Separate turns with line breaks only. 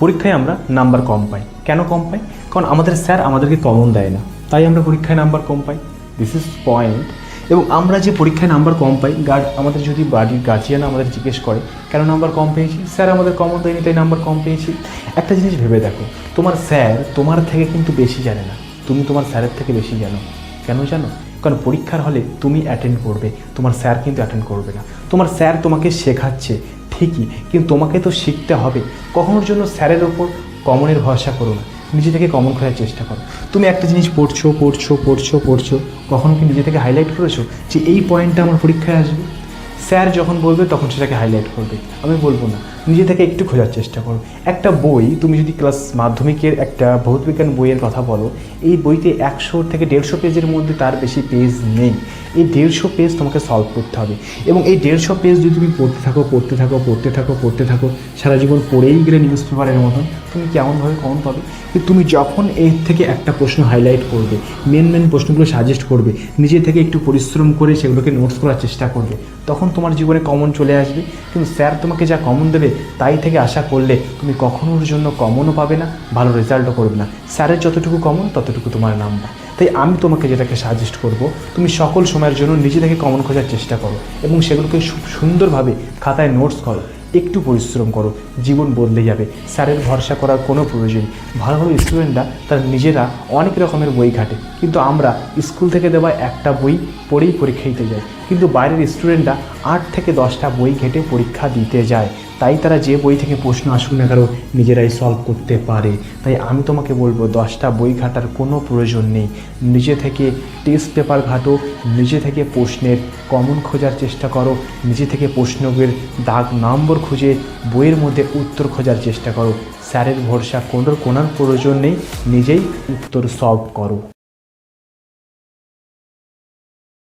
পরীক্ষায় আমরা নাম্বার কম পাই। কেন কম পাই? কারণ আমাদের স্যার আমাদেরকে কমন দেয় না, তাই আমরা পরীক্ষায় number com pi. This is point. এবং আমরা যে পরীক্ষায় নাম্বার কম পাই, আমাদের যদি বাড়ির গার্জিয়ান আমাদের জিজ্ঞেস করে কেন নাম্বার কম পেয়েছি, স্যার আমাদের কমন দেয়নি তাই নাম্বার কম পেয়েছি। একটা জিনিস ভেবে দেখো, তোমার স্যার তোমার থেকে কিন্তু বেশি জানে না, তুমি তোমার স্যারের থেকে বেশি জানো। কেন জানো? কারণ পরীক্ষার হলে তুমি অ্যাটেন্ড করবে, তোমার স্যার কিন্তু অ্যাটেন্ড করবে না। তোমার স্যার তোমাকে শেখাচ্ছে ঠিকই, কিন্তু তোমাকে তো শিখতে হবে। কখনোর জন্য স্যারের ওপর কমনের ভরসা করো না, নিজে থেকে কমন খোঁজার চেষ্টা করো। তুমি একটা জিনিস পড়ছো, কখনো কি নিজে থেকে হাইলাইট করেছো যে এই পয়েন্টটা আমার পরীক্ষায় আসবে? স্যার যখন বলবে তখন সেটাকে হাইলাইট করবে, আমি বলবো না। নিজে থেকে একটু খোঁজার চেষ্টা করো। একটা বই, তুমি যদি ক্লাস মাধ্যমিকের একটা ভৌতবিজ্ঞান বইয়ের কথা বলো, এই বইতে 100 থেকে 150 পেজের মধ্যে তার বেশি পেজ নেই। এই 150 পেজ তোমাকে সলভ করতে হবে, এবং এই 150 পেজ যদি তুমি পড়তে থাকো সারা জীবন পড়েই গেলে নিউজ পেপারের মতন, তুমি কেমনভাবে কমন পাবে? কিন্তু তুমি যখন এর থেকে একটা প্রশ্ন হাইলাইট করবে, মেন প্রশ্নগুলো সাজেস্ট করবে, নিজে থেকে একটু পরিশ্রম করে সেগুলোকে নোটস করার চেষ্টা করবে, তখন তোমার জীবনে কমন চলে আসবে। কিন্তু স্যার তোমাকে যা কমন দেবে তাই থেকে আশা করলে তুমি কখনোর জন্য কমনও পাবে না, ভালো রেজাল্টও করবে না। স্যারের যতটুকু কমন ততটুকু তোমার নাম্বার। তাই আমি তোমাকে যেটাকে সাজেস্ট করব, তুমি সকল সময়ের জন্য নিজে থেকে কমন খোঁজার চেষ্টা করো এবং সেগুলোকে খুব সুন্দরভাবে খাতায় নোটস করো, একটু পরিশ্রম করো, জীবন বদলে যাবে। স্যারের ভরসা করার কোনো প্রয়োজন। ভালো ভালো স্টুডেন্টরা তারা নিজেরা অনেক রকমের বই ঘাটে, কিন্তু আমরা স্কুল থেকে দেওয়া একটা বই পড়েই পরীক্ষা দিতে যাই, কিন্তু বাইরের স্টুডেন্টরা 8 থেকে 10টা বই ঘেটে পরীক্ষা দিতে যায়। তাই তারা যে বই থেকে প্রশ্ন আসুক না কেন নিজেরাই সলভ করতে পারে। তাই আমি তোমাকে বলবো 10টা বই ঘাটার কোনো প্রয়োজন নেই। নিজে থেকে টেস্ট পেপার ঘাটো, নিজে থেকে প্রশ্নের কমন খোঁজার চেষ্টা করো, নিজে থেকে প্রশ্নের দাগ নম্বর খুঁজে বইয়ের মধ্যে উত্তর খোঁজার চেষ্টা করো। স্যারের ভরসা কোনোর প্রয়োজন নেই, নিজেই উত্তর সলভ করো।